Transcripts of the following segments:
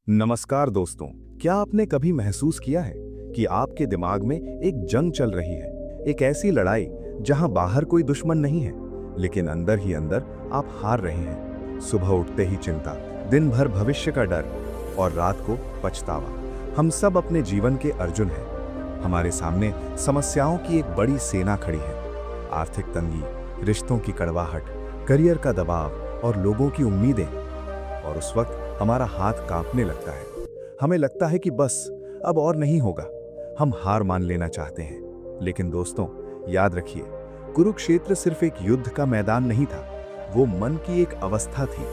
नमस्कार दोस्तों। क्या आपने कभी महसूस किया है कि आपके दिमाग में एक जंग चल रही है, एक ऐसी लड़ाई जहां बाहर कोई दुश्मन नहीं है, लेकिन अंदर ही अंदर आप हार रहे हैं। सुबह उठते ही चिंता, दिन भर भविष्य का डर और रात को पछतावा। हम सब अपने जीवन के अर्जुन हैं। हमारे सामने समस्याओं की एक बड़ी सेना खड़ी है। आर्थिक तंगी, रिश्तों की कड़वाहट, करियर का दबाव और लोगों की उम्मीदें। और उस वक्त हमारा हाथ कांपने लगता है। हमें लगता है कि बस अब और नहीं होगा। हम हार मान लेना चाहते हैं। लेकिन दोस्तों, याद रखिए, कुरुक्षेत्र सिर्फ एक युद्ध का मैदान नहीं था, वो मन की एक अवस्था थी,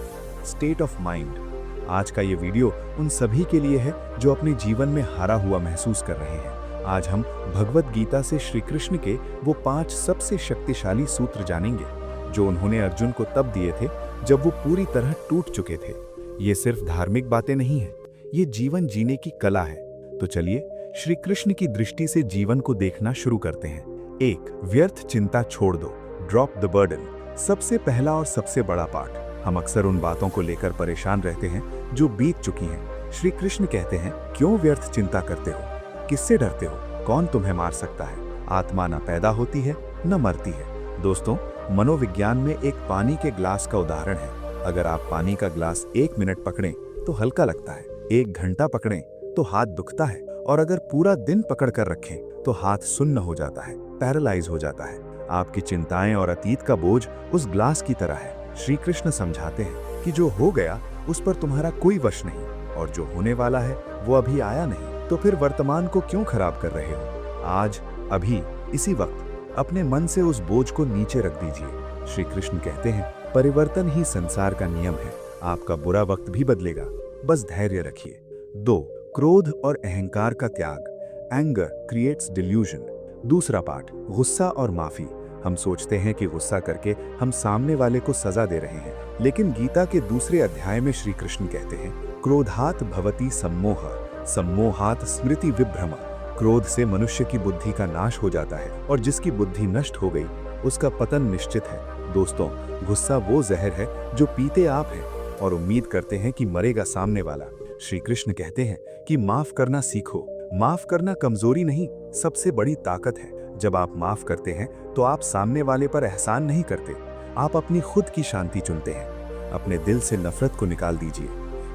स्टेट ऑफ माइंड। आज का ये वीडियो उन सभी के लिए है जो अपने जीवन में हारा हुआ महसूस कर रहे हैं। आज हम भगवत गीता से श्री कृष्ण के वो 5 सबसे शक्तिशाली सूत्र जानेंगे, जो उन्होंने अर्जुन को तब दिए थे जब वो पूरी तरह टूट चुके थे। ये सिर्फ धार्मिक बातें नहीं है, ये जीवन जीने की कला है। तो चलिए श्री कृष्ण की दृष्टि से जीवन को देखना शुरू करते हैं। 1, व्यर्थ चिंता छोड़ दो, ड्रॉप द बर्डन। सबसे पहला और सबसे बड़ा पाठ। हम अक्सर उन बातों को लेकर परेशान रहते हैं जो बीत चुकी हैं। श्री कृष्ण कहते हैं, क्यों व्यर्थ चिंता करते हो? किससे डरते हो? कौन तुम्हें मार सकता है? आत्मा न पैदा होती है न मरती है। दोस्तों, मनोविज्ञान में एक पानी के ग्लास का उदाहरण है। अगर आप पानी का ग्लास 1 मिनट पकड़ें तो हल्का लगता है, 1 घंटा पकड़ें तो हाथ दुखता है, और अगर पूरा दिन पकड़ कर रखें तो हाथ सुन्न हो जाता है, पैरालाइज हो जाता है। आपकी चिंताएं और अतीत का बोझ उस ग्लास की तरह है। श्री कृष्ण समझाते हैं कि जो हो गया उस पर तुम्हारा कोई वश नहीं, और जो होने वाला है वो अभी आया नहीं। तो फिर वर्तमान को क्यों खराब कर रहे हो? आज, अभी, इसी वक्त अपने मन से उस बोझ को नीचे रख दीजिए। श्री कृष्ण कहते हैं, परिवर्तन ही संसार का नियम है। आपका बुरा वक्त भी बदलेगा, बस धैर्य रखिए। 2, क्रोध और अहंकार का त्याग, एंगर क्रिएट्स डिल्यूजन। दूसरा पाठ, गुस्सा और माफी। हम सोचते हैं कि गुस्सा करके हम सामने वाले को सजा दे रहे हैं, लेकिन गीता के दूसरे अध्याय में श्री कृष्ण कहते हैं, क्रोधात भवति सम्मोह, सम्मोहात स्मृति विभ्रम। क्रोध से मनुष्य की बुद्धि का नाश हो जाता है, और जिसकी बुद्धि नष्ट हो गई उसका पतन निश्चित है। दोस्तों, गुस्सा वो जहर है जो पीते आप हैं और उम्मीद करते हैं कि मरेगा सामने वाला। श्री कृष्ण कहते हैं कि माफ करना सीखो। माफ करना कमजोरी नहीं, सबसे बड़ी ताकत है। जब आप माफ करते हैं तो आप सामने वाले पर एहसान नहीं करते, आप अपनी खुद की शांति चुनते हैं। अपने दिल से नफरत को निकाल दीजिए,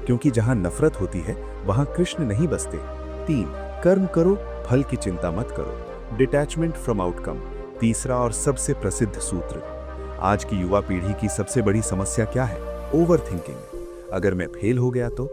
क्योंकि जहां नफरत होती है वहां कृष्ण नहीं बसते। 3, कर्म करो, फल की चिंता मत करो, डिटैचमेंट फ्रॉम आउटकम। तीसरा और सबसे प्रसिद्ध सूत्र। आज की युवा पीढ़ी की सबसे बड़ी समस्या क्या है? Over thinking. अगर मैं फेल हो गया तो?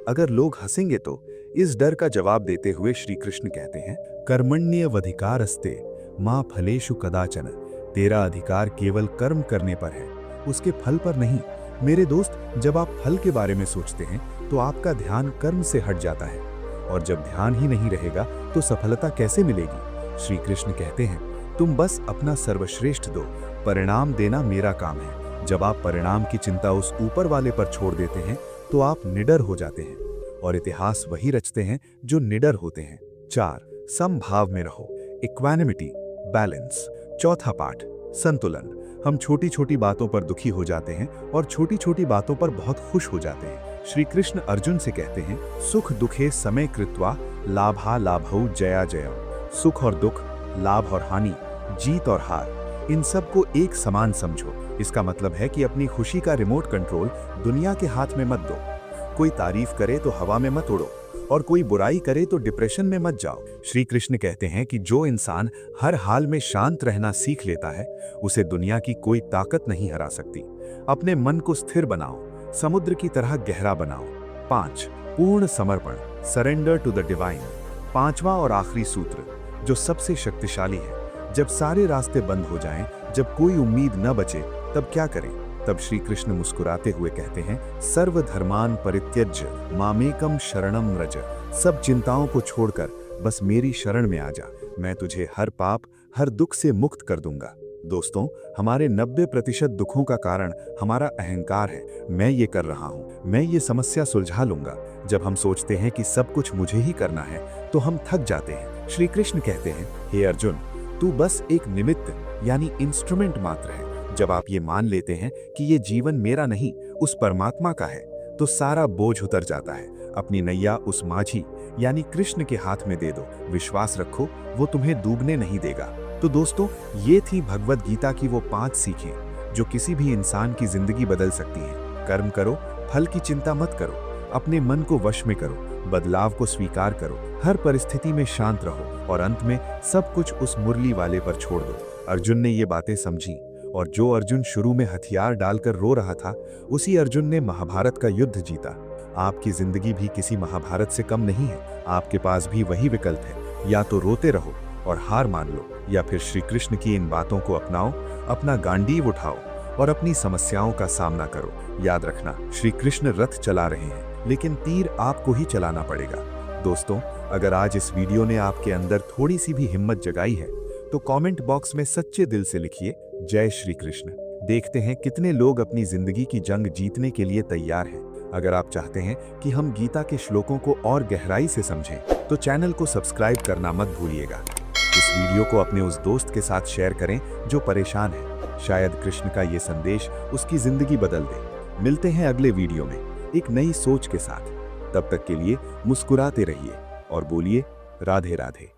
अगर लोग हंसेंगे तो? इस डर का जवाब देते हुए श्री कृष्ण कहते हैं, कर्मण्येवाधिकारस्ते मा फलेषु कदाचन। तेरा अधिकार केवल कर्म करने पर है, उसके फल पर नहीं। मेरे दोस्त, जब आप फल के बारे में सोचते हैं तो आपका ध्यान कर्म से हट जाता है, और जब ध्यान ही नहीं रहेगा तो सफलता कैसे मिलेगी? श्री कृष्ण कहते हैं, तुम बस अपना सर्वश्रेष्ठ दो, परिणाम देना मेरा काम है। जब आप परिणाम की चिंता उस ऊपर वाले पर छोड़ देते हैं तो आप निडर हो जाते हैं, और इतिहास वही रचते हैं जो निडर होते हैं। 4, समभाव में रहो, इक्वानिमिटी, बैलेंस। चौथा पाठ, संतुलन। हम छोटी छोटी बातों पर दुखी हो जाते हैं और छोटी छोटी बातों पर बहुत खुश हो जाते हैं। श्री कृष्ण अर्जुन से कहते हैं, सुख दुखे समय कृत्वा लाभा लाभौ जया जय। सुख और दुख, लाभ और हानि, जीत और हार, इन सब को एक समान समझो। इसका मतलब है कि अपनी खुशी का रिमोट कंट्रोल दुनिया के हाथ में मत दो। कोई तारीफ करे तो हवा में मत उड़ो, और कोई बुराई करे तो डिप्रेशन में मत जाओ। श्री कृष्ण कहते हैं कि जो इंसान हर हाल में शांत रहना सीख लेता है, उसे दुनिया की कोई ताकत नहीं हरा सकती। अपने मन को स्थिर बनाओ, समुद्र की तरह गहरा बनाओ। 5, पूर्ण समर्पण, सरेंडर टू द डिवाइन। पांचवा और आखिरी सूत्र, जो सबसे शक्तिशाली है। जब सारे रास्ते बंद हो जाएं, जब कोई उम्मीद न बचे, तब क्या करें? तब श्री कृष्ण मुस्कुराते हुए कहते हैं, सर्वधर्मान परित्यज्य मामेकम शरणम व्रज। सब चिंताओं को छोड़कर बस मेरी शरण में आ जा, मैं तुझे हर पाप, हर दुख से मुक्त कर दूंगा। दोस्तों, हमारे 90% दुखों का कारण हमारा अहंकार है। मैं ये कर रहा हूँ, मैं ये समस्या सुलझा लूंगा। जब हम सोचते हैं कि सब कुछ मुझे ही करना है तो हम थक जाते हैं। श्री कृष्ण कहते हैं, हे अर्जुन, तू बस एक निमित्त यानी इंस्ट्रूमेंट मात्र है। जब आप ये मान लेते हैं कि ये जीवन मेरा नहीं, उस परमात्मा का है, तो सारा बोझ उतर जाता है। अपनी नैया उस माझी यानी कृष्ण के हाथ में दे दो, विश्वास रखो वो तुम्हें डूबने नहीं देगा। तो दोस्तों, ये थी भगवद गीता की वो 5 सीखें जो किसी भी इंसान की जिंदगी बदल सकती हैं। कर्म करो, फल की चिंता मत करो, अपने मन को वश में करो, बदलाव को स्वीकार करो, हर परिस्थिति में शांत रहो और अंत में सब कुछ उस मुरली वाले पर छोड़ दो। अर्जुन ने ये बातें समझी और जो अर्जुन शुरू में हथियार डालकर रो रहा था, उसी अर्जुन ने महाभारत का युद्ध जीता। आपकी जिंदगी भी किसी महाभारत से कम नहीं है। आपके पास भी वही विकल्प है, या तो रोते रहो और हार मान लो, या फिर श्री कृष्ण की इन बातों को अपनाओ, अपना गांडीव उठाओ और अपनी समस्याओं का सामना करो। याद रखना, श्री कृष्ण रथ चला रहे हैं, लेकिन तीर आपको ही चलाना पड़ेगा। दोस्तों, अगर आज इस वीडियो ने आपके अंदर थोड़ी सी भी हिम्मत जगाई है, तो कमेंट बॉक्स में सच्चे दिल से लिखिए जय श्री कृष्ण। देखते हैं कितने लोग अपनी जिंदगी की जंग जीतने के लिए तैयार हैं। अगर आप चाहते हैं कि हम गीता के श्लोकों को और गहराई से समझें, तो चैनल को सब्सक्राइब करना मत भूलिएगा। इस वीडियो को अपने उस दोस्त के साथ शेयर करें जो परेशान है। शायद कृष्ण का ये संदेश उसकी जिंदगी बदल दे। मिलते हैं अगले वीडियो में एक नई सोच के साथ। तब तक के लिए मुस्कुराते रहिए और बोलिए राधे राधे।